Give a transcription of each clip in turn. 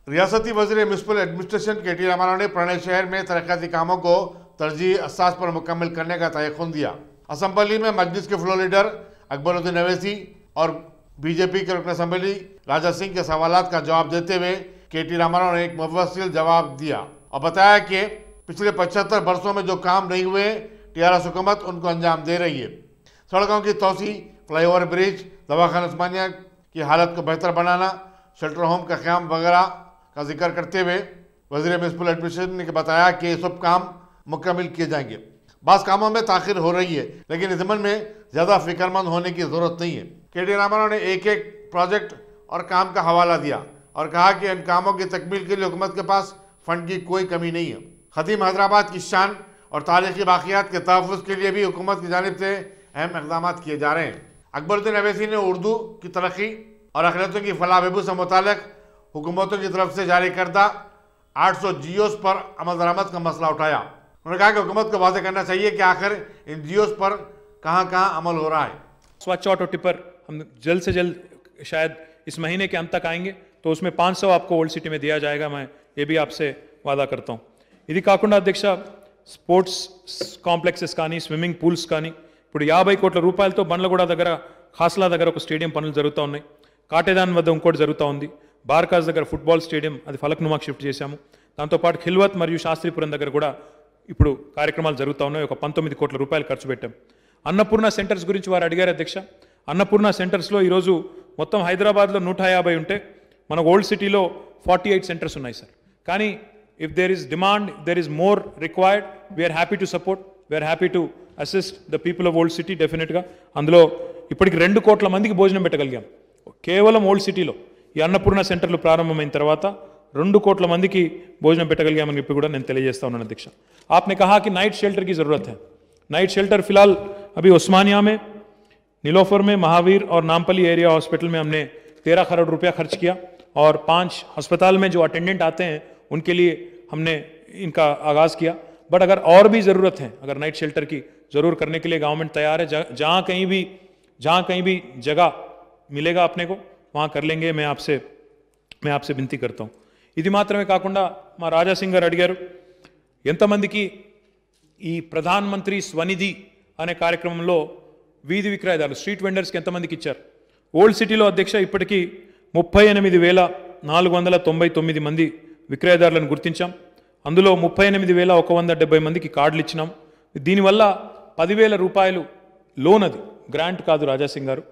रियासती वज़ीर municipal administration के टी रामाराव ने प्रणय शहर में तरक्याती कामों को तरजीह असास पर मुकम्मल करने का तयख़ुन दिया। असम्बली में मजलिस के फ्लोर लीडर अकबरुद्दीन अवैसी और बीजेपी के रुकन असम्बली राजा सिंह के सवालात का जवाब देते हुए के टी रामाराव ने एक मुफस्सिल जवाब दिया और बताया कि पिछले 75 वर्षों में जो काम नहीं हुए टीआरएस हुकूमत उनको अंजाम दे रही है। सड़कों की तोसी, फ्लाईओवर ब्रिज, दवाखाना उस्मानिया की हालत को बेहतर बनाना, शेल्टर होम का क़याम वगैरह का जिक्र करते हुए वज़ीर म्युनिसिपल एडमिनिस्ट्रेशन ने बताया कि ये सब काम मुकम्मल किए जाएंगे। बास कामों में ताख़िर हो रही है, लेकिन इस ज़मन में ज़्यादा फिक्रमंद होने की ज़रूरत नहीं है। के टी रामाराव ने एक एक प्रोजेक्ट और काम का हवाला दिया और कहा कि इन कामों की तकमील के लिए हुकूमत के पास फंड की कोई कमी नहीं है। खदीम हैदराबाद की शान और तारीखी बाक़ियात के तहफ़्फ़ुज़ के लिए भी हुकूमत की जानिब से अहम इक़दाम किए जा रहे हैं। अकबरुद्दीन अवैसी ने उर्दू की तरक्की और अक़लियतों की फलाह बहबूद से मुताल्लिक़ हुकूमतों की तरफ से जारी करदा 800 जियोस पर अमल दरामद का मसला उठाया। उन्होंने कहा कि हुकूमत को वाज़ेह करना चाहिए कि आखिर इन जियोस पर कहाँ कहाँ अमल हो रहा है। स्वच्छ ऑटो टिपर हम जल्द से जल्द शायद इस महीने के अंत तक आएंगे, तो उसमें 500 आपको ओल्ड सिटी में दिया जाएगा। मैं ये भी आपसे वादा करता हूँ। ఇది కాకుండా అధ్యక్ష స్పోర్ట్స్ కాంప్లెక్సెస్ కానీ స్విమ్మింగ్ పూల్స్ కానీ ఇప్పుడు 50 కోట్ల రూపాయలతో బండ్లగూడ దగ్గర ఖాస్లా దగ్గర ఒక స్టేడియం పనులు జరుగుతూ ఉన్నాయి. కాటేదాన్ వద్ద ఇంకోటి జరుగుతూ ఉంది. బార్కాస్ దగ్గర ఫుట్బాల్ స్టేడియం అది ఫలక్నుమాకి షిఫ్ట్ చేశాము. దాంతోపాటు ఖిల్వత్ మరియు శాస్త్రీపురం దగ్గర కూడా ఇప్పుడు కార్యక్రమాలు జరుగుతూ ఉన్నాయి. ఒక 19 కోట్ల రూపాయలు ఖర్చు పెట్టాం. అన్నపూర్ణ సెంటర్స్ గురించి వారు అడిగారు అధ్యక్ష. అన్నపూర్ణ సెంటర్స్లో ఈరోజు మొత్తం హైదరాబాద్లో 150 ఉంటే మన ఓల్డ్ సిటీలో 48 సెంటర్స్ ఉన్నాయి సార్. కానీ if there is demand, if there is more required, we are happy to support, we are happy to assist the people of old city definitely గా. అందులో ఇప్పటికి 2 కోట్ల మందికి భోజనం పెట్టగలిగాం కేవలం ఓల్డ్ సిటీలో. ఈ అన్నపూర్ణ సెంటర్లు ప్రారంభమైన తర్వాత 2 కోట్ల మందికి భోజనం పెట్టగలిగామని చెప్పి కూడా నేను తెలియజేస్తా ఉన్నాను అధ్యక్ష. आपने कहा कि नाइट शेल्टर की ज़रूरत है. नाइट शेल्टर फिलहाल अभी उस्मानिया में, नीलोफर में, महावीर और नामपली एरिया हॉस्पिटल में हमने 13 करोड़ रुपया खर्च किया और 5 अस्पताल में जो अटेंडेंट आते हैं उनके लिए हमने इनका आगाज़ किया. बट अगर और भी ज़रूरत है, अगर नाइट शेल्टर की ज़रूर करने के लिए गवर्नमेंट तैयार है. जहाँ कहीं भी जगह मिलेगा अपने को वहाँ कर लेंगे. मैं आपसे विनती करता हूँ. ఇది మాత్రమే కాకుండా మా రాజా సింగ్ గారు అడిగారు ఎంతమందికి ఈ ప్రధాన మంత్రి స్వనిధి అనే కార్యక్రమంలో వీధి విక్రయదారులు స్ట్రీట్ వెండర్స్కి ఎంతమందికి ఇచ్చారు. ఓల్డ్ సిటీలో అధ్యక్ష ఇప్పటికీ 38,499 మంది విక్రయదారులను గుర్తించాం. అందులో 38,170 మందికి కార్డులు ఇచ్చినాం. దీనివల్ల 10,000 రూపాయలు లోన్, అది గ్రాంట్ కాదు రాజా సింగ్ గారు,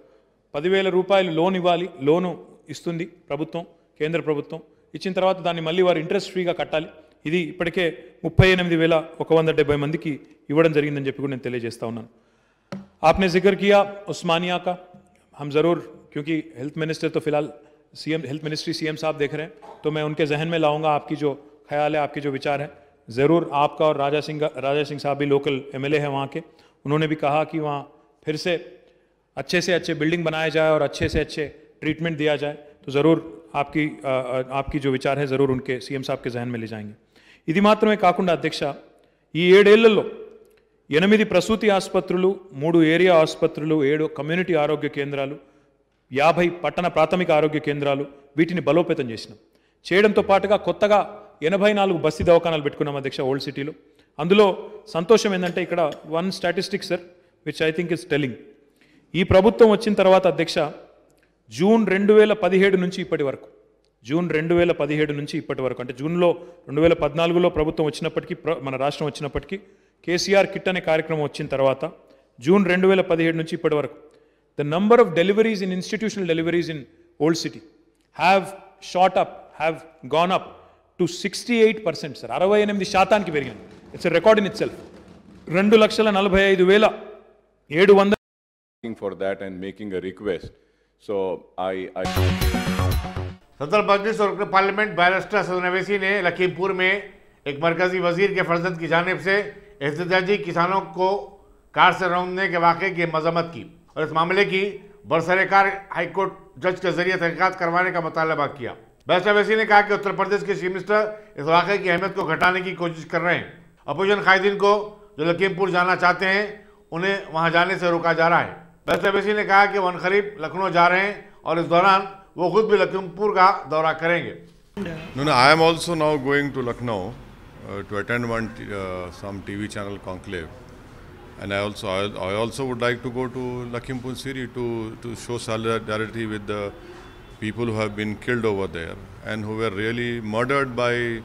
10,000 రూపాయలు లోన్ ఇవ్వాలి. లోను ఇస్తుంది ప్రభుత్వం, కేంద్ర ప్రభుత్వం. ఇచ్చిన తర్వాత దాన్ని మళ్ళీ వారు ఇంట్రెస్ట్ ఫ్రీగా కట్టాలి. ఇది ఇప్పటికే 38,170 మందికి ఇవ్వడం జరిగిందని చెప్పి కూడా నేను తెలియజేస్తా ఉన్నాను. आपने जिक्र किया उस्मानिया का. हम ज़रूर, क्योंकि हेल्थ मिनिस्टर तो फिलहाल हेल्थ मिनिस्ट्री सीएम साहब देख रहे हैं, तो मैं उनके जहन में लाऊंगा आपकी जो ख्याल है, आपके जो विचार है. ज़रूर आपका और राजा सिंह साहब भी लोकल एमएलए हैं वहाँ के. उन्होंने भी कहा कि वहाँ फिर से अच्छे बिल्डिंग बनाया जाए और अच्छे से अच्छे ट्रीटमेंट दिया जाए. तो ज़रूर आपकी जो विचार है ज़रूर उनके सीएम साहब के जहन में ले जाएंगे. ఇది మాత్రమే కాకుండా అధ్యక్ష ఈ 7 ఏళ్లలో 8 ప్రసూతి ఆసుపత్రులు, 3 ఏరియా ఆసుపత్రులు, 7 కమ్యూనిటీ ఆరోగ్య కేంద్రాలు, 50 పట్టణ ప్రాథమిక ఆరోగ్య కేంద్రాలు, వీటిని బలోపేతం చేసినాం. చేయడంతో పాటుగా కొత్తగా 84 బస్తీ దవాఖానాలు పెట్టుకున్నాం అధ్యక్ష ఓల్డ్ సిటీలో. అందులో సంతోషం ఏంటంటే ఇక్కడ one statistics sir which I think is telling. ఈ ప్రభుత్వం వచ్చిన తర్వాత అధ్యక్ష జూన్ 2017 నుంచి ఇప్పటి వరకు, అంటే జూన్లో 2014లో ప్రభుత్వం వచ్చినప్పటికీ, మన రాష్ట్రం వచ్చినప్పటికీ కేసీఆర్ కిట్ అనే కార్యక్రమం వచ్చిన తర్వాత జూన్ 2017 నుంచి ఇప్పటి వరకు the number of deliveries in institutional deliveries in old city have gone up to 68%, sir. 68% పెరిగింది. It's a record in itself. 2,45,700 for that and making a request. So I सदर मजलिस और पार्लियामेंट बैरिस्टर सदन अवैसी ने लखीमपुर में एक मरकजी वजीर के फर्जंद की जानिब से एहतजाजी किसानों को कार से रौंदने के वाक़े की मजम्मत की और इस मामले की बरसरकार हाईकोर्ट जज के जरिए तहकीकात करवाने का मुतालबा किया. बैरिस्टर अवैसी ने कहा कि उत्तर प्रदेश के चीफ मिनिस्टर इस वाक़े की अहमियत को घटाने की कोशिश कर रहे हैं. अपोजिशन कायदीन को जो लखीमपुर जाना चाहते हैं उन्हें वहाँ जाने से रोका जा रहा है. बैरिस्टर अवैसी ने कहा कि वन खरीफ लखनऊ जा रहे हैं और इस दौरान वो खुद भी लखीमपुर का दौरा करेंगे. No, I am also now going to Lucknow to attend some TV channel conclave, and I also would like to go to Lakhimpur Kheri to show solidarity with the people who have been killed over there and who were really murdered by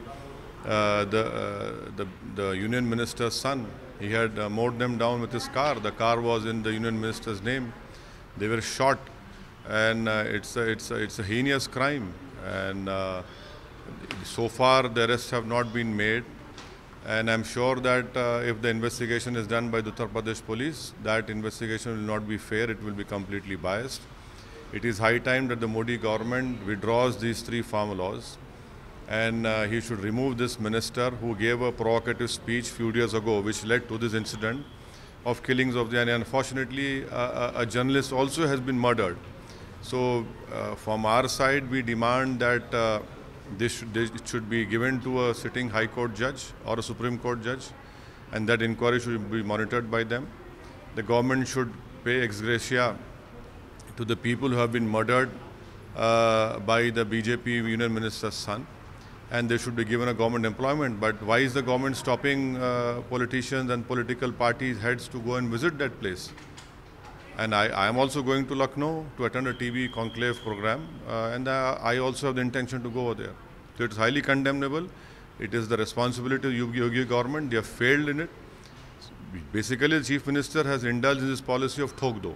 the union minister's son. He had mowed them down with his car. The car was in the union minister's name. They were shot, and it's a heinous crime. And so far, the arrests have not been made. And I'm sure that if the investigation is done by the Uttar Pradesh police, that investigation will not be fair. It will be completely biased. It is high time that the Modi government withdraws these 3 farm laws, and he should remove this minister who gave a provocative speech few days ago, which led to this incident of killings of the, and unfortunately a journalist also has been murdered. So from our side, we demand that this should be given to a sitting High Court judge or a Supreme Court judge, and that inquiry should be monitored by them. The government should pay ex gratia to the people who have been murdered by the BJP union minister's son, and they should be given a government employment. But why is the government stopping politicians and political parties' heads to go and visit that place? And I am also going to Lucknow to attend a TV conclave program, and I also have the intention to go over there. So it is highly condemnable. It is the responsibility of the Yogi government. They have failed in it. Basically, the Chief Minister has indulged in this policy of thok do.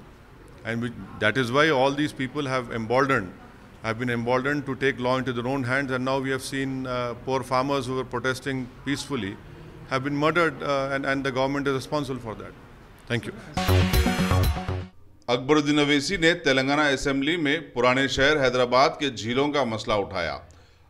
And that is why all these people have been emboldened to take law into their own hands. And now we have seen poor farmers who were protesting peacefully have been murdered, and the government is responsible for that. Thank you. Akbaruddin Owaisi ने Telangana assembly में पुराने शहर हैदराबाद के झीलों का मसला उठाया।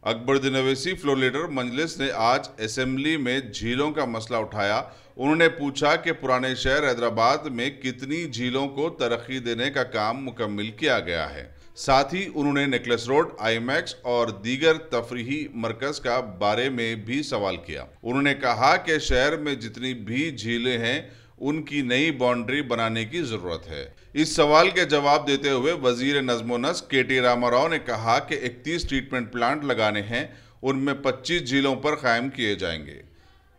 Akbaruddin Owaisi floor leader मजलिस ने आज असेंबली में झीलों का मसला उठाया। उन्होंने पूछा कि पुराने शहर हैदराबाद में कितनी झीलों को तरक्की देने का काम मुकम्मिल किया गया है। साथ ही उन्होंने नेकलेस रोड, आईमैक्स और दीगर तफरीही मरकज का बारे में भी सवाल किया। उन्होंने कहा कि शहर में जितनी भी झीलें हैं उनकी नई बाउंड्री बनाने की जरूरत है। इस सवाल के जवाब देते हुए वजीर नज़्म नस्क के.टी. रामाराव ने कहा कि 31 ट्रीटमेंट प्लांट लगाने हैं, उनमें 25 झीलों पर कायम किए जाएंगे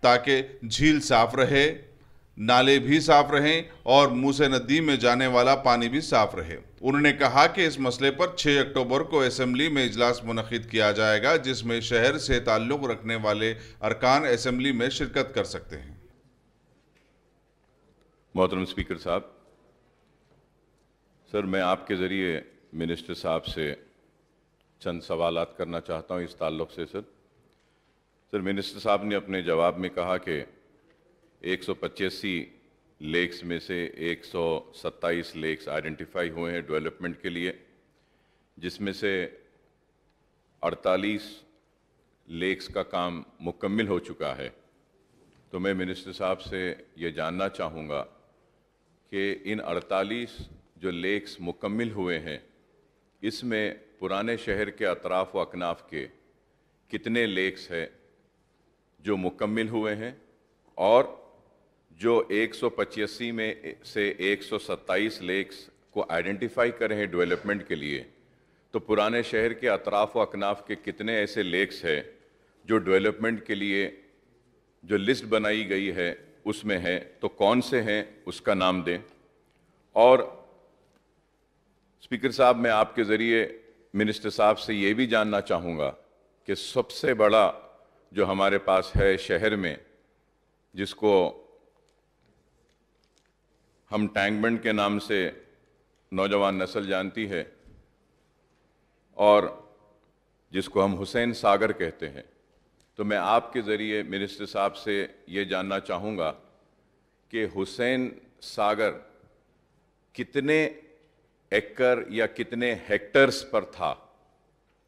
ताकि झील साफ रहे, नाले भी साफ रहें और मूसे नदी में जाने वाला पानी भी साफ रहे। उन्होंने कहा कि इस मसले पर 6 अक्टूबर को असेंबली में इजलास मुनक्किद किया जाएगा, जिसमें शहर से ताल्लुक़ रखने वाले अरकान असेंबली में शिरकत कर सकते हैं। मोहतरम स्पीकर साहब, सर मैं आपके ज़रिए मिनिस्टर साहब से चंद सवालात करना चाहता हूं इस ताल्लुक़ से। सर मिनिस्टर साहब ने अपने जवाब में कहा कि 185 लेक्स में से 127 लेक्स आइडेंटिफाई हुए हैं डेवलपमेंट के लिए, जिसमें से 48 लेक्स का काम मुकम्मिल हो चुका है। तो मैं मिनिस्टर साहब से ये जानना चाहूँगा कि इन 48 जो लेक्स मुकम्मिल हुए हैं, इसमें पुराने शहर के अतराफ़ व अकनाफ के कितने लेक्स हैं जो मुकम्मिल हुए हैं, और जो 185 में से 127 लेक्स को आइडेंटिफाई करे हैं डेवलपमेंट के लिए, तो पुराने शहर के अतराफ़ व अकनाफ के कितने ऐसे लेक्स हैं जो डेवलपमेंट के लिए जो लिस्ट बनाई गई है उसमें है, तो कौन से हैं उसका नाम दें। और स्पीकर साहब, मैं आपके ज़रिए मिनिस्टर साहब से ये भी जानना चाहूँगा कि सबसे बड़ा जो हमारे पास है शहर में, जिसको हम टैंक बंड के नाम से नौजवान नस्ल जानती है और जिसको हम हुसैन सागर कहते हैं, तो मैं आपके ज़रिए मिनिस्टर साहब से ये जानना चाहूँगा कि हुसैन सागर कितने एकड़ या कितने हेक्टर्स पर था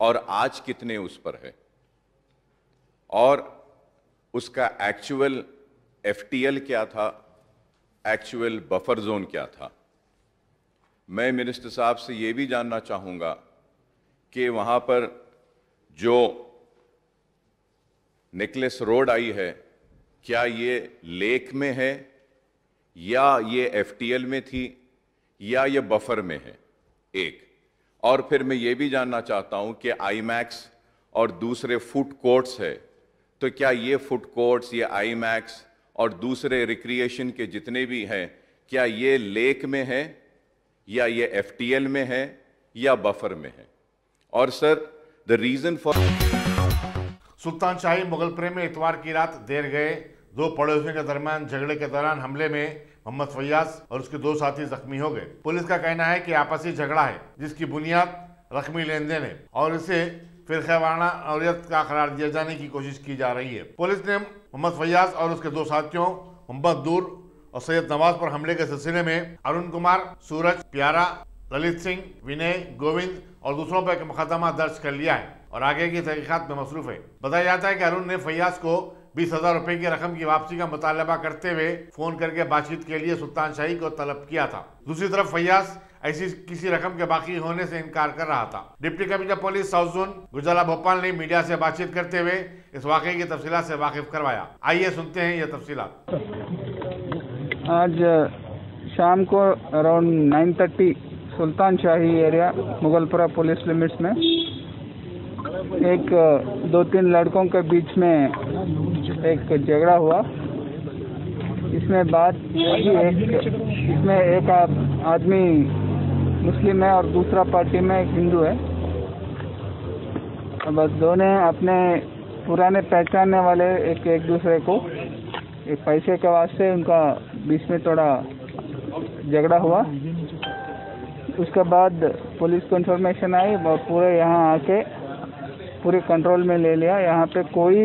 और आज कितने उस पर है, और उसका एक्चुअल FTL क्या था, एक्चुअल बफर जोन क्या था। मैं मिनिस्टर साहब से ये भी जानना चाहूँगा कि वहाँ पर जो नेकलेस रोड आई है, क्या ये लेक में है या ये FTL में थी या ये बफर में है, एक। और फिर मैं ये भी जानना चाहता हूं कि आईमैक्स और दूसरे फूड कोर्ट्स है, तो क्या ये फूड कोर्ट्स, ये आईमैक्स और दूसरे रिक्रिएशन के जितने भी हैं, क्या ये लेक में है या ये एफटीएल में है या बफर में है? और सर द रीजन फॉर सुल्तान शाही मुगलपुरे में इतवार की रात देर गए दो पड़ोसियों के दरमियान झगड़े के दौरान हमले में मोहम्मद फैयाज और उसके दो साथी जख्मी हो गए। पुलिस का कहना है कि आपसी झगड़ा है जिसकी बुनियाद रकमी लेन देन है और इसे फिरकावाराना नौरियत का करार दिए जाने की कोशिश की जा रही है। पुलिस ने मोहम्मद फैयाज और उसके दो साथियों मोहम्मद दूर और सैयद नवाज पर हमले के सिलसिले में अरुण कुमार, सूरज, प्यारा, ललित सिंह, विनय, गोविंद और दूसरों पर मुकदमा दर्ज कर लिया है और आगे की तहकीकात में मसरूफ है। बताया जाता है कि अरुण ने फैयाज को 20,000 रुपए की रकम की वापसी का मुतालबा करते हुए फोन करके बातचीत के लिए सुल्तान शाही को तलब किया था। दूसरी तरफ फैयाज ऐसी किसी रकम के बाकी होने से इनकार कर रहा था। Deputy commissioner police south zone गुजराला भोपाल ने मीडिया से बातचीत करते हुए इस वाकये की तफसीलात से वाकिफ करवाया। आइए सुनते हैं ये तफसीलात। आज शाम को अराउंड 9:30 सुल्तान शाही एरिया मुगलपुरा पुलिस लिमिट्स में एक 2-3 लड़कों के बीच में एक झगड़ा हुआ। इसमें एक आदमी मुस्लिम है और दूसरा पार्टी में एक हिंदू है। अब दोनों अपने पुराने पहचानने वाले एक दूसरे को एक पैसे के वास्ते उनका बीच में थोड़ा झगड़ा हुआ। उसके बाद पुलिस को इन्फॉर्मेशन आई और पूरे यहाँ आके पूरे कंट्रोल में ले लिया। यहाँ पे कोई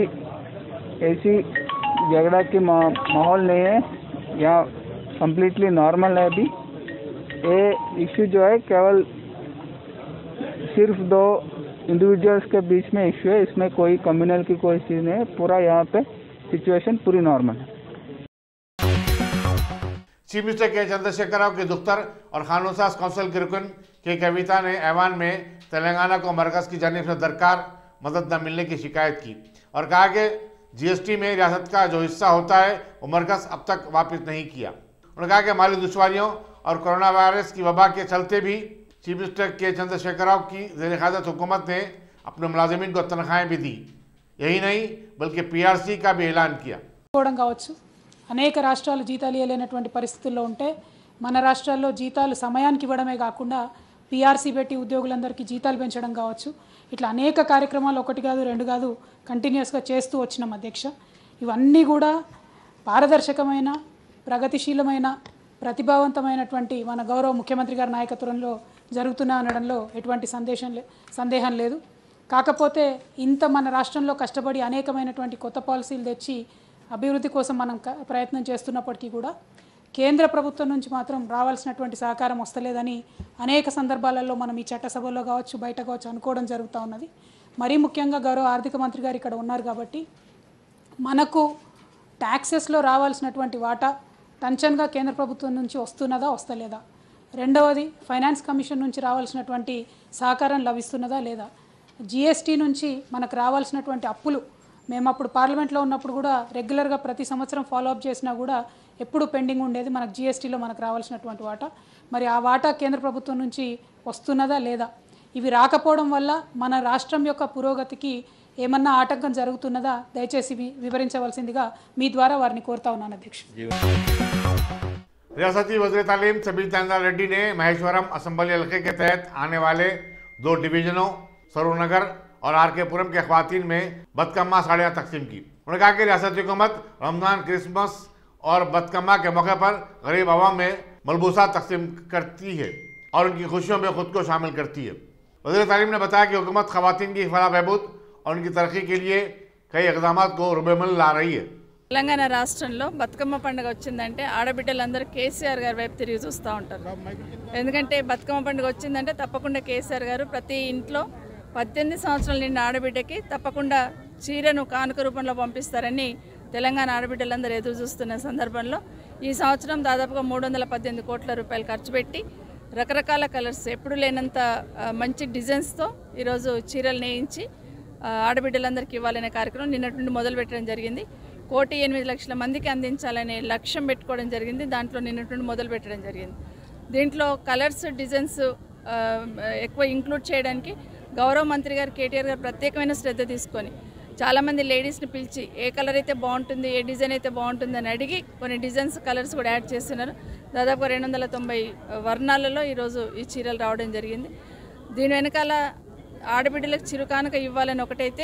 ऐसी झगड़ा की माहौल नहीं है, यहाँ कम्प्लीटली नॉर्मल है। अभी ये इश्यू जो है केवल सिर्फ 2 इंडिविजुअल्स के बीच में इश्यू है, इसमें कोई कम्युनल की कोई चीज़ नहीं है। पूरा यहाँ पे सिचुएशन पूरी नॉर्मल है। चीफ मिनिस्टर के चंद्रशेखर राव के दफ्तर और कानून साज कौंसिल के रुकन के कविता ने ऐवान में तेलंगाना को मरकज की जानिब से दरकार मदद न मिलने की शिकायत की और कहा कि जीएसटी में रियासत का जो हिस्सा होता है वो मरकज अब तक वापस नहीं किया। उन्होंने कहा कि माली दुश्वारियों और कोरोना वायरस की वबा के चलते भी चीफ मिनिस्टर के चंद्रशेखर राव की ज़ेर क़यादत हुकूमत ने अपने मुलाजिमीन को तनख्वाहें भी दी। यही नहीं बल्कि पीआरसी का भी ऐलान किया। అనేక రాష్ట్రాలు జీతాలు ఇవ్వలేనటువంటి పరిస్థితుల్లో ఉంటే మన రాష్ట్రాల్లో జీతాలు సమయానికి ఇవ్వడమే కాకుండా పీఆర్సీ పెట్టి ఉద్యోగులందరికీ జీతాలు పెంచడం కావచ్చు, ఇట్లా అనేక కార్యక్రమాలు ఒకటి కాదు రెండు కాదు కంటిన్యూస్గా చేస్తూ వచ్చినాం అధ్యక్ష. ఇవన్నీ కూడా పారదర్శకమైన ప్రగతిశీలమైన ప్రతిభావంతమైనటువంటి మన గౌరవ ముఖ్యమంత్రి గారి నాయకత్వంలో జరుగుతున్నా అనడంలో ఎటువంటి సందేహం లేదు. కాకపోతే ఇంత మన రాష్ట్రంలో కష్టపడి అనేకమైనటువంటి కొత్త పాలసీలు తెచ్చి అభివృద్ధి కోసం మనం ప్రయత్నం చేస్తున్నప్పటికీ కూడా కేంద్ర ప్రభుత్వం నుంచి మాత్రం రావాల్సినటువంటి సహకారం వస్తలేదని అనేక సందర్భాలలో మనం ఈ చట్టసభలో కావచ్చు బయట కావచ్చు అనుకోవడం జరుగుతూ ఉన్నది. మరీ ముఖ్యంగా గౌరవ ఆర్థిక మంత్రి గారు ఇక్కడ ఉన్నారు కాబట్టి మనకు ట్యాక్సెస్లో రావాల్సినటువంటి వాటా టంచన్గా కేంద్ర ప్రభుత్వం నుంచి వస్తున్నదా వస్తలేదా, రెండవది ఫైనాన్స్ కమిషన్ నుంచి రావాల్సినటువంటి సహకారం లభిస్తున్నదా లేదా, జిఎస్టీ నుంచి మనకు రావాల్సినటువంటి అప్పులు మేము అప్పుడు పార్లమెంట్లో ఉన్నప్పుడు కూడా రెగ్యులర్గా ప్రతి సంవత్సరం ఫాలోఅప్ చేసినా కూడా ఎప్పుడు పెండింగ్ ఉండేది మనకు జిఎస్టీలో మనకు రావాల్సినటువంటి వాటా, మరి ఆ వాటా కేంద్ర ప్రభుత్వం నుంచి వస్తున్నదా లేదా, ఇవి రాకపోవడం వల్ల మన రాష్ట్రం యొక్క పురోగతికి ఏమన్నా ఆటంకం జరుగుతున్నదా దయచేసి వివరించవలసిందిగా మీ ద్వారా వారిని కోరుతా ఉన్నాను అధ్యక్ష. रियासती वज़ीर तालीम सबीर चंद्रा रेड्डी ने महेश्वरम असम्बली हल्के के तहत आने वाले 2 डिवीजनों सरूरनगर और आरके पुरम के ख्वातीन में बदकम्मा साड़ियाँ तकसीम की। उन्होंने कहा कि रियासती हुकूमत रमज़ान, क्रिसमस और बदकम्मा के मौके पर गरीब आवाम में मलबूसा तकसीम करती है और उनकी खुशियों में खुद को शामिल करती है। वज़ीर तालीम ने बताया कि हुकूमत ख्वातीन की फलाह बहबूद और उनकी तरक्की के लिए कई इक़दाम को रुबेमल ला रही है। తెలంగాణ రాష్ట్రంలో బతుకమ్మ పండుగ వచ్చిందంటే ఆడబిడ్డలందరూ కేసీఆర్ గారి వైపు తిరిగి చూస్తూ ఉంటారు. ఎందుకంటే బతుకమ్మ పండుగ వచ్చిందంటే తప్పకుండా కేసీఆర్ గారు ప్రతి ఇంట్లో 18 సంవత్సరాల నిండి ఆడబిడ్డకి తప్పకుండా చీరను కానుక రూపంలో పంపిస్తారని తెలంగాణ ఆడబిడ్డలందరూ ఎదురు చూస్తున్న సందర్భంలో ఈ సంవత్సరం దాదాపుగా 318 కోట్ల రూపాయలు ఖర్చు పెట్టి రకరకాల కలర్స్ ఎప్పుడు లేనంత మంచి డిజైన్స్తో ఈరోజు చీరలు నేయించి ఆడబిడ్డలందరికీ ఇవ్వాలనే కార్యక్రమం నిన్నటి నుండి మొదలు పెట్టడం జరిగింది. 1,08,00,000 మందికి అందించాలనే లక్ష్యం పెట్టుకోవడం జరిగింది. దాంట్లో నిన్నటి నుండి మొదలు పెట్టడం జరిగింది. దీంట్లో కలర్స్ డిజైన్స్ ఎక్కువ ఇంక్లూడ్ చేయడానికి గౌరవ మంత్రి గారు కేటీఆర్ గారు ప్రత్యేకమైన శ్రద్ధ తీసుకొని చాలామంది లేడీస్ని పిలిచి ఏ కలర్ అయితే బాగుంటుంది, ఏ డిజైన్ అయితే బాగుంటుంది అని అడిగి కొన్ని డిజైన్స్ కలర్స్ కూడా యాడ్ చేస్తున్నారు. దాదాపు 290 వర్ణాలలో ఈరోజు ఈ చీరలు రావడం జరిగింది. దీని వెనకాల ఆడబిడ్డలకు చిరుకానుక ఇవ్వాలని ఒకటైతే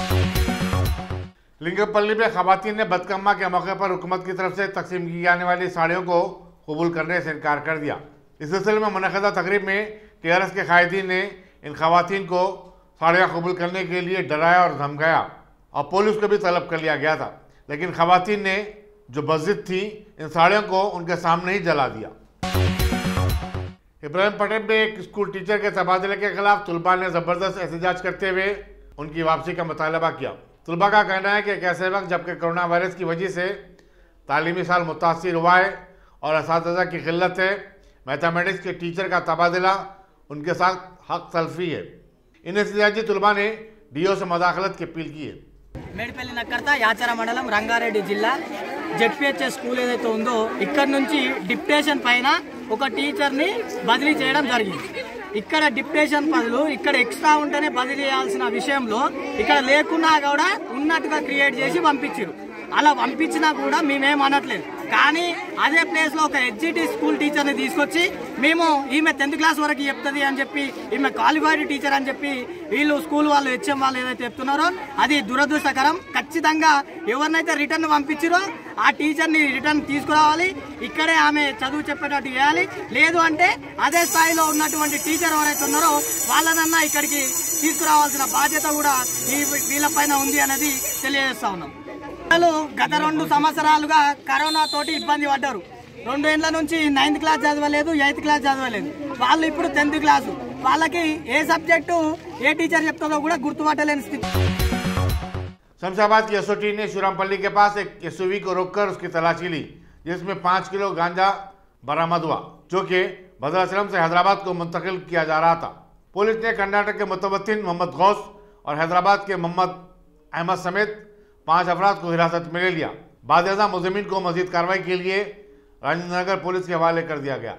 लिंगपल्ली में खवातीन ने बदकम्मा के मौके पर हुकूमत की तरफ से तकसीम की जाने वाली साड़ियों को कबूल करने से इनकार कर दिया। इस सिलसिले में मुनक़दा तकरीब में टीआरएस के कायदीन ने इन खवातीन को साड़ियाँ कबूल करने के लिए डराया और धमकाया और पुलिस को भी तलब कर लिया गया था, लेकिन खवातीन ने जो बज़िद थी इन साड़ियों को उनके सामने ही जला दिया। इब्राहिम पटेल में एक स्कूल टीचर के तबादले के खिलाफ तुलबा ने ज़बरदस्त एहतजाज करते हुए उनकी वापसी का मुतालबा किया। तुलबा का कहना है कि एक ऐसे वक्त जबकि कोरोना वायरस की वजह से तालीमी साल मुतासिर हुआ है और असातिज़ा की किल्लत है, मैथमेटिक्स के टीचर का तबादला उनके साथ हक तलफी है। इन एहतजाजी तुलबा ने डीओ से मदाखलत की अपील की है। మేడిపల్లి నక్కర్త యాచార మండలం రంగారెడ్డి జిల్లా జెడ్పీహెచ్ఎస్ స్కూల్ ఏదైతే ఉందో ఇక్కడ నుంచి డిప్యుటేషన్ పైన ఒక టీచర్ని బదిలీ చేయడం జరిగింది. ఇక్కడ డిప్యుటేషన్ బదులు ఇక్కడ ఎక్స్ట్రా ఉంటేనే బదిలీ చేయాల్సిన విషయంలో ఇక్కడ లేకున్నా కూడా ఉన్నట్టుగా క్రియేట్ చేసి పంపించారు. అలా పంపించినా కూడా మేమేం అనట్లేదు, కానీ అదే ప్లేస్ లో ఒక హెచ్జిటి స్కూల్ టీచర్ ని తీసుకొచ్చి మేము ఈమె 10th క్లాస్ వరకు చెప్తుంది అని చెప్పి, ఈమె క్వాలిఫైడ్ టీచర్ అని చెప్పి వీళ్ళు స్కూల్ వాళ్ళు హెచ్ఎం వాళ్ళు ఏదైతే చెప్తున్నారో అది దురదృష్టకరం. ఖచ్చితంగా ఎవరినైతే రిటర్న్ పంపించారో ఆ టీచర్ ని రిటర్న్ తీసుకురావాలి, ఇక్కడే ఆమె చదువు చెప్పేటట్టు చేయాలి. లేదు అంటే అదే స్థాయిలో ఉన్నటువంటి టీచర్ ఎవరైతే ఉన్నారో వాళ్ళనన్నా ఇక్కడికి తీసుకురావాల్సిన బాధ్యత కూడా వీళ్ళపైన ఉంది అనేది తెలియజేస్తా ఉన్నాం. గత 2 సంవత్సరాలుగా కరోనా తోటి ఇబ్బంది పడ్డారు. 2 ఏళ్ల నుంచి 9th క్లాస్ చదవలేదు, 8th క్లాస్ చదవలేదు. వాళ్ళు ఇప్పుడు 10th క్లాసు. వాళ్ళకి ఏ సబ్జెక్టు ఏ టీచర్ చెప్తుందో కూడా గుర్తుపట్టలేని స్థితి. शमशाबाद की एसओटी ने शुरामपल्ली के पास एक एसयूवी को रोककर उसकी तलाशी ली, जिसमें 5 किलो गांजा बरामद हुआ, जो कि भद्राचलम से हैदराबाद को मुंतकिल किया जा रहा था। पुलिस ने कर्नाटक के मुतवत्तिन मोहम्मद गौस और हैदराबाद के मोहम्मद अहमद समेत 5 अफराद को हिरासत में ले लिया। बादशाह मुज़मिन को मजीद कार्रवाई के लिए राजेंद्रनगर पुलिस के हवाले कर दिया गया।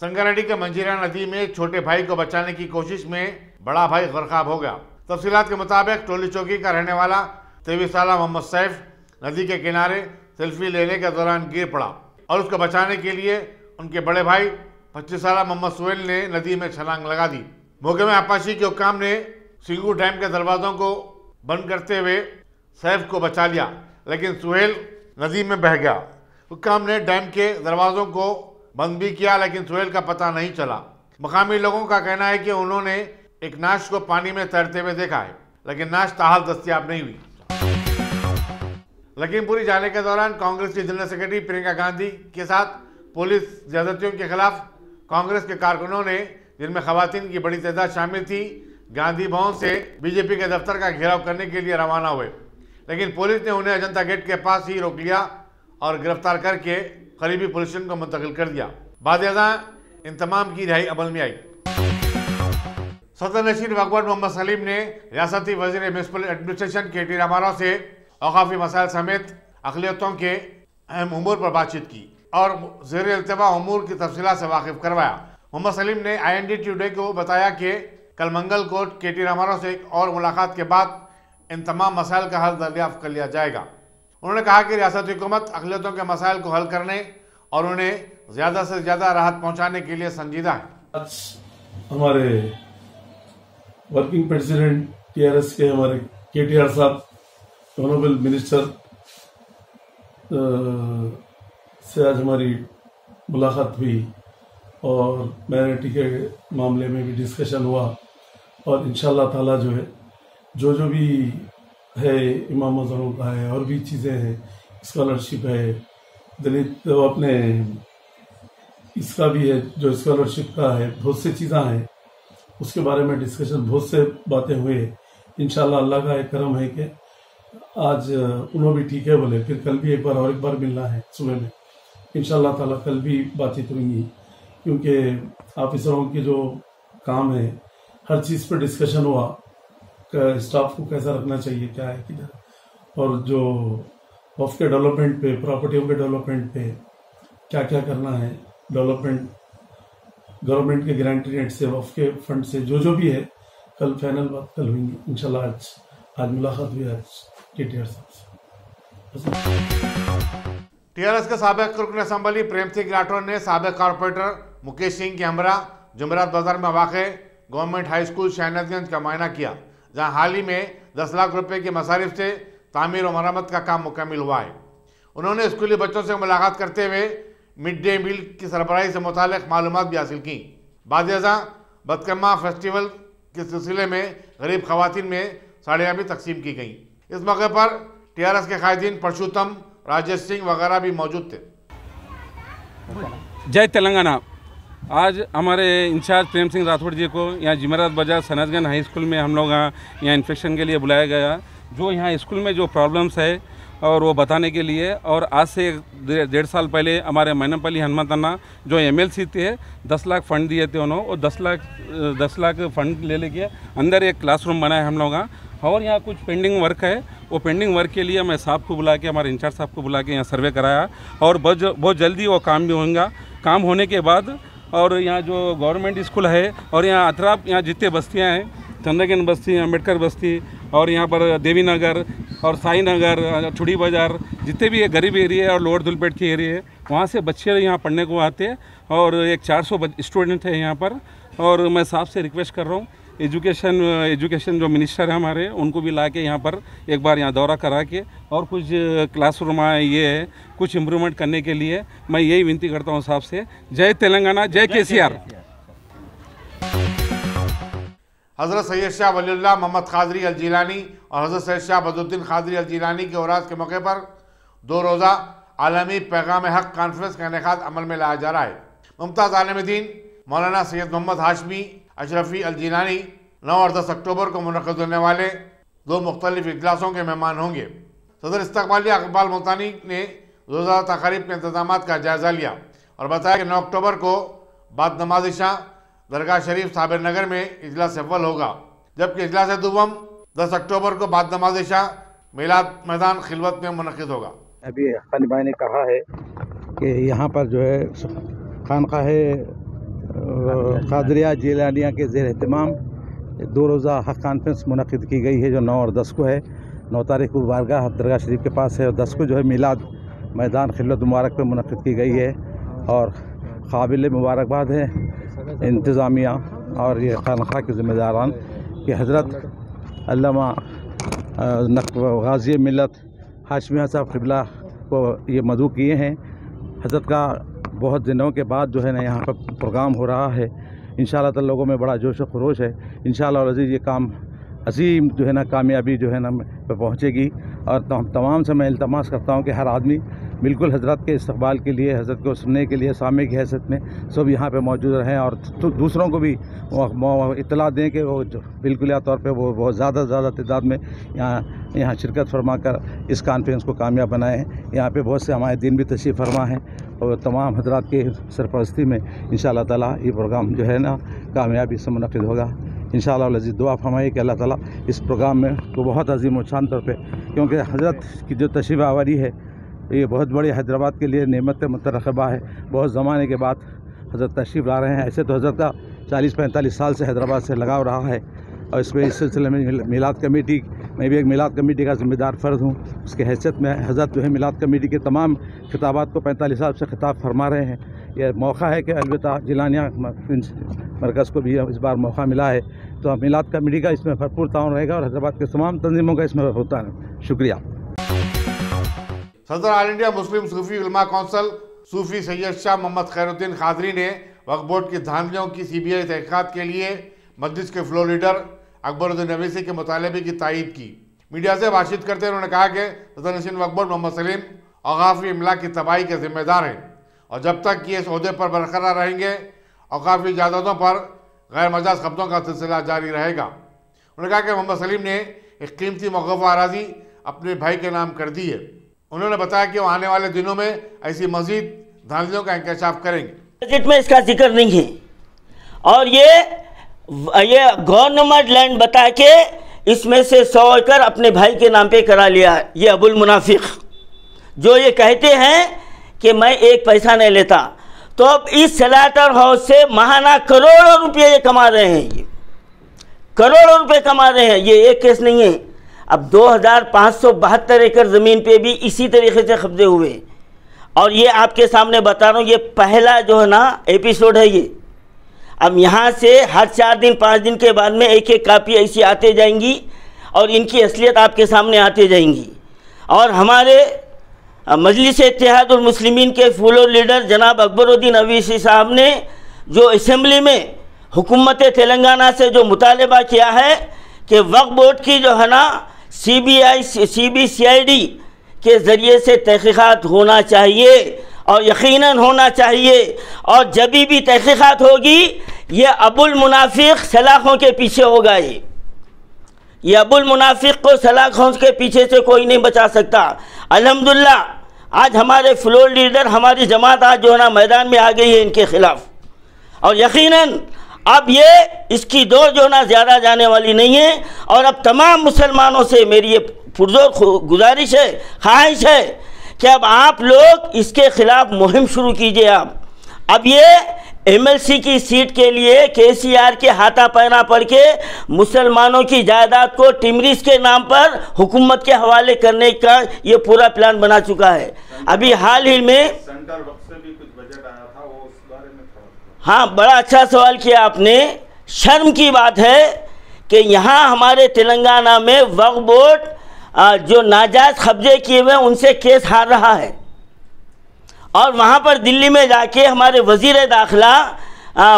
संगारेड्डी के मंजीरा नदी में छोटे भाई को बचाने की कोशिश में बड़ा भाई गरकाब हो गया। तफसीलात के मुताबिक टोली चौकी का रहने वाला 23 साल मोहम्मद सैफ नदी के किनारे सेल्फी लेने के दौरान गिर पड़ा और उसको बचाने के लिए उनके बड़े भाई 25 साल मोहम्मद सुहेल ने नदी में छलांग लगा दी। मौके में आपाशी के हुक्काम ने सिंगू डैम के दरवाजों को बंद करते हुए सैफ को बचा लिया, लेकिन सुहेल नदी में बह गया। हुक्काम ने डैम के दरवाजों को बंद भी किया, लेकिन सुहेल का पता नहीं चला। मकामी लोगों का कहना है कि उन्होंने एक नाश को पानी में तैरते हुए देखा है, लेकिन नाश ताहाल दस्तयाब नहीं हुई। लखीमपुरी जाने के दौरान कांग्रेस की जनरल सेक्रेटरी प्रियंका गांधी के साथ पुलिस ज्यादतियों के खिलाफ कांग्रेस के कारकुनों ने, जिनमें खवातीन की बड़ी तादाद शामिल थी, गांधी भवन से बीजेपी के दफ्तर का घेराव करने के लिए रवाना हुए, लेकिन पुलिस ने उन्हें अजंता गेट के पास ही रोक लिया और गिरफ्तार करके करीबी पुलिस स्टेशन को मुंतकिल कर दिया। बादशाह इन तमाम की रिहाई अमल में आई। सदर नशीर वकबट मोहम्मद सलीम ने रियासती वज़ीर म्यूनसिपल एडमिनिस्ट्रेशन KT रामाराव से औकाफी मसाइल समेत अक़लियतों के अहम उमूर पर बातचीत की और ज़ेर इल्तिवा उमूर की तफसीलात से वाकिफ करवाया। मोहम्मद सलीम ने IND टुडे को बताया कि कल मंगल को KT रामाराव से एक और मुलाकात के बाद इन तमाम मसाइल का हल दरियाफ्त कर लिया जाएगा। उन्होंने कहा कि रियासती हुकूमत अक़लियतों के मसाइल को हल करने और उन्हें ज़्यादा से ज़्यादा राहत पहुँचाने के लिए संजीदा है। हमारे वर्किंग प्रेसिडेंट TRS के हमारे KTR साहब ऑनरेबल मिनिस्टर से आज हमारी मुलाकात हुई और माइनॉरिटी के मामले में भी डिस्कशन हुआ और इंशाल्लाह ताला जो है जो भी है इमाम मज़हरों का है और भी चीज़ें हैं, स्कॉलरशिप है, दलित तो अपने इसका भी है जो स्कॉलरशिप का है, बहुत सी चीज़ें हैं, उसके बारे में डिस्कशन बहुत से बातें हुए। इंशाल्लाह अल्लाह का एक करम है कि आज उन्होंने भी ठीक है बोले, फिर कल भी एक बार मिलना है सुबह में। इंशाल्लाह ताला कल भी बातचीत होंगी, क्योंकि ऑफिसरों की जो काम है हर चीज़ पर डिस्कशन हुआ, स्टाफ को कैसा रखना चाहिए, क्या है किधर, और जो वफ़ के डेवलपमेंट पे, प्रॉपर्टियों के डेवलपमेंट पे क्या क्या करना है, डेवलपमेंट गवर्नमेंट के गारंटी रेट से, वफ़ के फंड से जो भी है कल फाइनल बात कल हुई इंशाल्लाह। आज मुलाकात हुई आज KTR साहब से। टीआरएस के साबिक रुकन असम्बली प्रेम सिंह राठौर ने साबिक कारपोरेटर मुकेश सिंह के हमरा जुमेरात बाजार में वाक़े गवर्नमेंट हाई स्कूल शहनाजगंज का मुआयना किया, जहां हाल ही में 10 लाख रुपए की मसारिफ से तामीर और मरम्मत का काम मुकम्मल हुआ है। उन्होंने स्कूली बच्चों से मुलाकात करते हुए मिड डे मील की सरबराही से मुतालिक मालूमात भी हासिल की। बाद बदकम्मा फेस्टिवल के सिलसिले में गरीब खवातीन में साड़ियाँ भी तकसीम की गईं। इस मौके पर टीआरएस के कायदीन परशुतम, राजेश सिंह वगैरह भी मौजूद थे। जय तेलंगाना। आज हमारे इंचार्ज प्रेम सिंह राठौड़ जी को यहाँ जुमेरात बाजार शहनाजगंज हाई स्कूल में हम लोग यहाँ इन्फेक्शन के लिए बुलाया गया, जो यहाँ स्कूल में जो प्रॉब्लम्स है और वो बताने के लिए। और आज से 1.5 साल पहले हमारे मैनमपल्ली हनुमत अन्ना जो MLC थे 10 लाख फंड दिए थे उन्होंने, और 10 लाख फंड ले लेके अंदर एक क्लासरूम बनाए हम लोग। और यहाँ कुछ पेंडिंग वर्क है, वो पेंडिंग वर्क के लिए मैं साहब को बुला के, हमारे इंचार्ज साहब को बुला के यहाँ सर्वे कराया, और बहुत जल्दी वो काम भी होगा। काम होने के बाद और यहाँ जो गवर्नमेंट स्कूल है और यहाँ अतराफ यहाँ जितने बस्तियाँ हैं, चंद्रगन बस्ती, अम्बेडकर बस्ती और यहाँ पर देवी नगर और साई नगर, छुड़ी बाज़ार, जितने भी गरीब एरिया है और लोअर धुलपेट के एरिया है, वहाँ से बच्चे यहाँ पढ़ने को आते हैं। और एक 400 स्टूडेंट है यहाँ पर। और मैं साहब से रिक्वेस्ट कर रहा हूँ, एजुकेशन जो मिनिस्टर है हमारे, उनको भी ला के यहाँ पर एक बार यहाँ दौरा करा के और कुछ क्लासरूम ये है कुछ इम्प्रूवमेंट करने के लिए मैं यही विनती करता हूँ साहब से। जय तेलंगाना, जय KCR। हज़रत सैयद शाह वलीउल्लाह मोहम्मद कादरी अल जिलानी और हज़रत सैयद शाह बदरुद्दीन कादरी अल जिलानी के औराद के मौके पर 2 रोज़ा आलमी पैगाम हक कॉन्फ्रेंस का इनेकाद अमल में लाया जा रहा है। मुमताज़ आलिम दीन मौलाना सैयद मोहम्मद हाशमी अशरफी अल जिलानी 9 और 10 अक्टूबर को मुनक़िद होने वाले 2 मुख्तलिफ इजलासों के मेहमान होंगे। सदर इस्तकबालिया इकबाल मुल्तानी ने रोज़ा तकारीब के इंतजाम का जायज़ा लिया और बताया कि 9 अक्टूबर को बाद नमाज शाह दरगाह शरीफ साबिर नगर में इजलास अव्वल होगा, जबकि इजलास दुवम 10 अक्टूबर को बाद नमाज शाह मिलाद मैदान खिलवत में मुनक़िद होगा। अभी खानी भाई ने कहा है कि यहाँ पर जो है खानकाह कादरिया जिलानिया के ज़ेर एहतमाम 2 रोज़ा हक कॉन्फ्रेंस मुनक़िद की गई है, जो 9 और 10 को है। 9 तारीख को बारगाह दरगाह शरीफ के पास है और 10 को जो है मिलाद मैदान खिलवत मुबारक पे मुनक़िद की गई है। और काबिल मुबारकबाद है इंतज़ामिया और ये खानखा के ज़िम्मेदारान कि हज़रत अल्लामा गाज़ी मिलत हाशमी साहब क़िबला को ये मदऊ किए हैं। हज़रत का बहुत दिनों के बाद जो है ना यहाँ पर प्रोग्राम हो रहा है। इंशाअल्लाह ताला लोगों में बड़ा जोश व खरोश है। इंशाअल्लाह अज़ीज़ ये काम अजीम जो है ना कामयाबी जो है ना पे पहुँचेगी। और तमाम से मैं इल्तमास करता हूँ कि हर आदमी बिल्कुल हज़रत के इस्तकबाल के लिए, हज़रत को सुनने के लिए सामे की हैसियत में सब यहाँ पे मौजूद रहें और दूसरों को भी इत्तला दें कि वो बिल्कुल तौर पे वो बहुत ज़्यादा तादाद में यहाँ शिरकत फरमा कर इस कॉन्फ्रेंस को कामयाब बनाएँ। यहाँ पे बहुत से हमारे दिन भी तशरीफ़ फरमा हैं और तमाम हज़रात के सरपरस्ती में इंशाअल्लाह ताला ये प्रोग्राम जो है ना कामयाबी से मुनक़िद होगा। इंशाअल्लाह अज़ीज़ दुआ फरमाइए कि अल्लाह ताला इस प्रोग्राम में को बहुत अजीम और शान तौर पे, क्योंकि हज़रत की जो तशरीफ़ आवारी है ये बहुत बड़ी हैदराबाद के लिए नेमत मुतरक़बा है। बहुत ज़माने के बाद हज़रत तशरीफ़ ला रहे हैं। ऐसे तो हज़रत का 40-45 साल से हैदराबाद से लगाव रहा है और इसमें इस सिलसिले में मिलाद कमेटी, मैं भी एक मिलाद कमेटी का ज़िम्मेदार फ़र्द हूँ। उसकी हैसियत में हज़रत जो है मिलाद कमेटी के तमाम खिताबात को 45 साल से खिताब फरमा रहे हैं। यह मौका है कि अलबत्ता जिलानिया मरकज़ को भी इस बार मौका मिला है, तो मिलाद कमेटी का इसमें भरपूर ताउन रहेगा और हैदराबाद के तमाम तंजीमों का इसमें होता है। शुक्रिया। सदर ऑल इंडिया मुस्लिम सूफी उलमा कौंसिल सूफी सैयद शाह मोहम्मद खैरुद्दीन कादरी ने वक्फ बोर्ड की धांधलियों की CBI तहक़ीक़ात के लिए मस्जिद के फ्लोर लीडर अकबरुद्दीन अवैसी के मुतालबे की तायीद की। मीडिया से बातचीत करते हुए उन्होंने कहा कि सदर नशीन वक्फ बोर्ड मोहम्मद सलीम औक़ाफ़ी इमला की तबाही के ज़िम्मेदार हैं और जब तक ये इस ओहदे पर बरकरार रहेंगे औक़ाफ़ी जायदादों पर गैर मजाज कब्ज़ों का सिलसिला जारी रहेगा। उन्होंने कहा कि मोहम्मद सलीम ने एक कीमती मौक़ूफ़ अराज़ी अपने भाई के नाम कर दी है। उन्होंने बताया कि वो आने वाले दिनों में ऐसी मज़ीद धांधलियों का इंकशाफ करेंगे। बजट में इसका जिक्र नहीं है और ये गवर्नमेंट लैंड बता के इसमें से 100 एकड़ अपने भाई के नाम पे करा लिया है। ये अबुल मुनाफिक जो ये कहते हैं कि मैं एक पैसा नहीं लेता, तो अब इस स्लाटर हाउस से महाना करोड़ों रुपये ये कमा रहे हैं। ये करोड़ों रुपए कमा रहे हैं। ये एक केस नहीं है, अब 2572 एकड़ ज़मीन पे भी इसी तरीके से कब्जे हुए। और ये आपके सामने बता रहा हूँ, ये पहला जो है ना एपिसोड है ये। अब यहाँ से हर 4 दिन 5 दिन के बाद में एक एक कापी ऐसी आते जाएंगी और इनकी असलियत आपके सामने आते जाएंगी। और हमारे मजलिस इत्तेहादुल मुस्लिमीन के फ्लोर लीडर जनाब अकबरुद्दीन अवीसी साहब ने जो असेंबली में हुकूमत तेलंगाना से जो मुतालबा किया है कि वक्फ बोर्ड की जो है ना CBCID के ज़रिए से तहक़ीक़ात होना चाहिए और यकीनन होना चाहिए। और जब भी तहक़ीक़ात होगी ये अबुल मुनाफिक सलाखों के पीछे होगा। ये अबुल मुनाफिक को सलाखों के पीछे से कोई नहीं बचा सकता। अल्हम्दुलिल्लाह आज हमारे फ्लोर लीडर, हमारी जमात आज जो है ना मैदान में आ गई है इनके ख़िलाफ़। और यकीनन अब ये इसकी दौर जो ना ज़्यादा जाने वाली नहीं है। और अब तमाम मुसलमानों से मेरी ये पुरजोर गुजारिश है, ख्वाहिश है कि अब आप लोग इसके ख़िलाफ़ मुहिम शुरू कीजिए। अब ये MLC की सीट के लिए KCR के हाथा पैना पड़ के मुसलमानों की जायदाद को टिमरिस के नाम पर हुकूमत के हवाले करने का ये पूरा प्लान बना चुका है। अभी हाल ही में सेंटर वक्त से भी कुछ बजट आया था, वो उस बारे में था। हाँ, बड़ा अच्छा सवाल किया आपने। शर्म की बात है कि यहाँ हमारे तेलंगाना में वक्फ बोर्ड जो नाजायज़ कब्जे किए हुए उनसे केस हार रहा है। और वहाँ पर दिल्ली में जाके हमारे वज़ीर दाखिला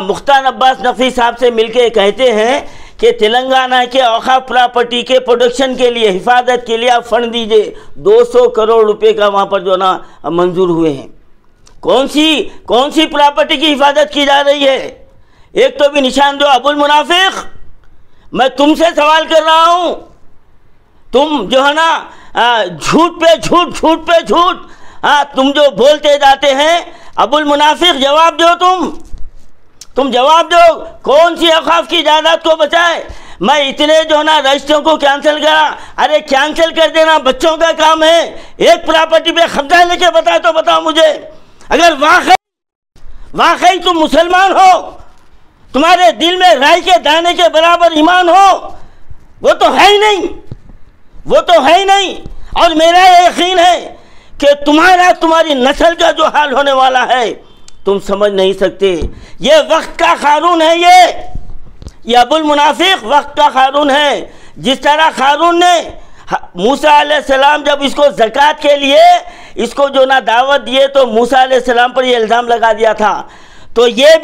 मुख्तार अब्बास नकवी साहब से मिलके कहते हैं कि तेलंगाना के औक़ाफ़ प्रॉपर्टी के प्रोडक्शन के लिए, हिफाजत के लिए आप फंड दीजिए। 200 करोड़ रुपए का वहाँ पर जो ना मंजूर हुए हैं। कौन सी प्रॉपर्टी की हिफाजत की जा रही है? एक तो भी निशान दो अबुल मुनाफिक। मैं तुमसे सवाल कर रहा हूँ, तुम जो है ना झूठ पे झूठ तुम जो बोलते जाते हैं, अबुल मुनाफिक जवाब दो। तुम जवाब दो, कौन सी औक़ाफ़ की जायदाद को बचाए? मैं इतने जो है ना रजिस्ट्रियों को कैंसिल करा। अरे कैंसिल कर देना बच्चों का काम है। एक प्रॉपर्टी पे कब्जा लेके बताए तो बताओ मुझे। अगर वाकई तुम मुसलमान हो, तुम्हारे दिल में राई के दाने के बराबर ईमान हो, वो तो है ही नहीं। और मेरा यकीन है कि तुम्हारी नस्ल का जो हाल होने वाला है तुम समझ नहीं सकते। ये वक्त का कानून है। ये अबुल मुनाफिक वक्त का कानून है। जिस तरह कानून ने मूसा अलैहिस्सलाम जब इसको ज़कात के लिए इसको जो ना दावत दिए तो मूसा अलैहिस्सलाम पर ये इल्ज़ाम लगा दिया था। तो ये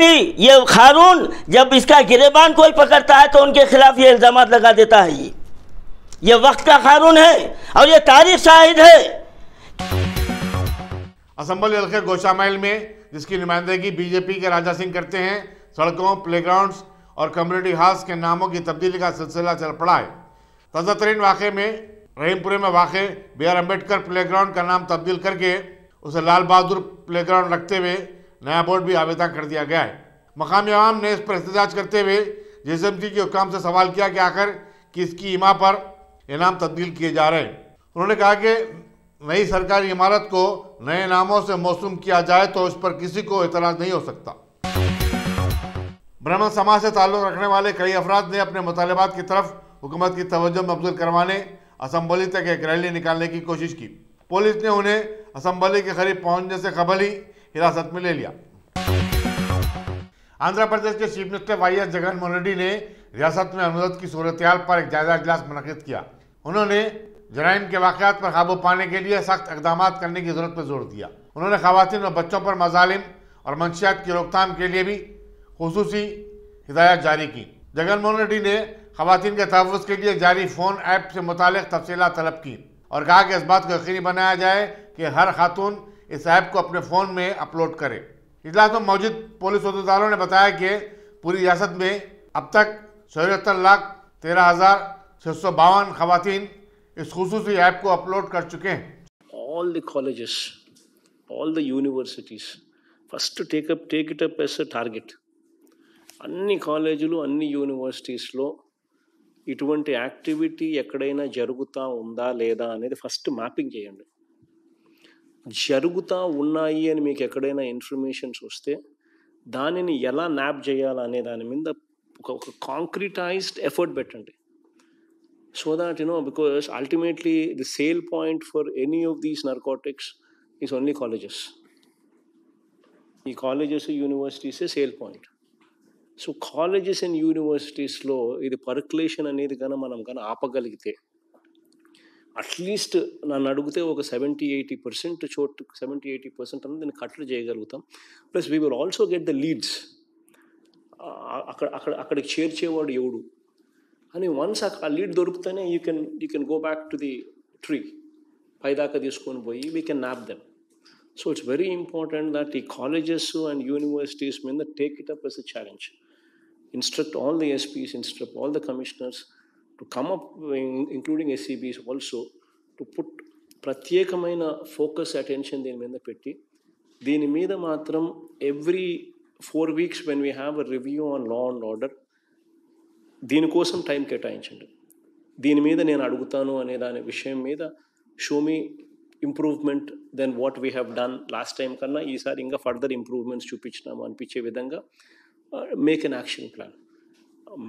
कानून जब इसका गिरेबान कोई पकड़ता है तो उनके खिलाफ ये इल्ज़ाम लगा देता है। ये वक्त का कानून है और ये तारीख शाहिद है। असम्बली हल्के गोशामैल में, जिसकी नुमाइंदगी बीजेपी के राजा सिंह करते हैं, सड़कों, प्लेग्राउंड्स और कम्युनिटी हॉल्स के नामों की तब्दीली का सिलसिला चल पड़ा है। ताज़ा तरीन वाक़े में रहीमपुरे में वाक़ BR अम्बेडकर प्लेग्राउंड का नाम तब्दील करके उसे लाल बहादुर प्लेग्राउंड रखते हुए नया बोर्ड भी आवेदन कर दिया गया है। मकामी अवाम ने इस पर एहतजाज करते हुए JSMC के हुक्काम से सवाल किया कि आखिर किसकी इमा पर इनाम तब्दील किए जा रहे हैं। उन्होंने कहा कि नई सरकारी इमारत को नए नामों से मौसूम किया जाए तो उस पर किसी को एतराज़ नहीं हो सकता। ब्राह्मण समाज से ताल्लुक़ रखने वाले कई अफराद ने अपने मुतालबात की तरफ हुकूमत की तवज्जो मबज़ूल करवाने असम्बली तक एक रैली निकालने की कोशिश की। पुलिस ने उन्हें असम्बली के करीब पहुंचने से कबल ही हिरासत में ले लिया। आंध्र प्रदेश के chief minister YS Jaganmohan Reddy ने रियासत में अनुदत की सूरत-ए-हाल पर एक जायजा इजलास मुनक़िद किया। उन्होंने जराइम के वाक़यात पर काबू पाने के लिए सख्त इक़दाम करने की ज़रूरत पर जोर दिया। उन्होंने ख़वातीन और बच्चों पर मज़ालिम और मंशियात की रोकथाम के लिए भी खुसूसी हिदायत जारी की। जगनमोहन रेड्डी ने ख़वातीन के तहफ़्फ़ुज़ के लिए जारी फ़ोन ऐप से मुतालिक तफ़सीलात तलब की और कहा कि इस बात को यकीनी बनाया जाए कि हर खातून इस ऐप को अपने फ़ोन में अपलोड करे। इजलास में मौजूद पुलिस अहदेदारों ने बताया कि पूरी रियासत में अब तक 74,13,652 ख़वातीन इस खुसूसी ऐप को अपलोड कर चुके हैं। All the colleges, all the universities, first take it up as a target. అన్ని కాలేజీలు, అన్ని యూనివర్సిటీస్లో ఇటువంటి యాక్టివిటీ ఎక్కడైనా జరుగుతూ ఉందా లేదా అనేది ఫస్ట్ మ్యాపింగ్ చేయండి. జరుగుతూ ఉన్నాయి అని మీకు ఎక్కడైనా ఇన్ఫర్మేషన్స్ వస్తే దానిని ఎలా న్యాప్ చేయాలనే దాని మీద ఒక కాంక్రిటైజ్డ్ ఎఫర్ట్ పెట్టండి. So that, because ultimately the sale point for any of these narcotics is only colleges. The colleges and universities is sale point. So colleges and universities lo idi percolation anedi gana manam gana aapagaligite at least నన్ను అడిగితే ఒక 70-80% చోటు 70-80% అనేది నేను కట్టడి చేయగలుగుతాం. Plus we will also get the leads. అక్కడికి చేర్చేవాడు ఎవడు అని వన్స్ ఆ లీడ్ దొరికితేనే you can go back to the tree, పైదాకా తీసుకొని పోయి we can nab them. So it's very important that ఈ కాలేజెస్ అండ్ యూనివర్సిటీస్ మీద take it up as a challenge. Instruct all the SPs, instruct all the commissioners to come up, including SCBs also, to put ప్రత్యేకమైన focus attention దీని మీద పెట్టి, దీని మీద మాత్రం every 4 weeks when we have a review on law and order, దీనికోసం time కేటాయించండి. దీని మీద నేను అడుగుతాను అనే దాని విషయం మీద show me improvement then what we have done last time కన్నా ఈసారి ఇంకా ఫర్దర్ ఇంప్రూవ్మెంట్స్ చూపించినాము అనిపించే విధంగా make an action plan,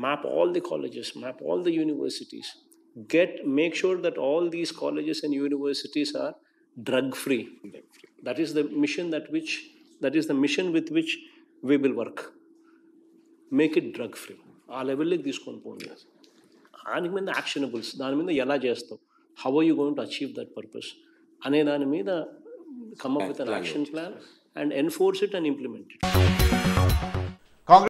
map all the colleges, map all the universities, make sure that all these colleges and universities are drug free. That is the mission with which we will work. Make it drug free. ఆ లెవెల్లోకి తీసుకొని పోండి. దాని మీద యాక్షనబుల్స్, దాని మీద ఎలా చేస్తావు, how are you going to achieve that purpose అనే దాని మీద come up with an action plan and enforce it and implement it.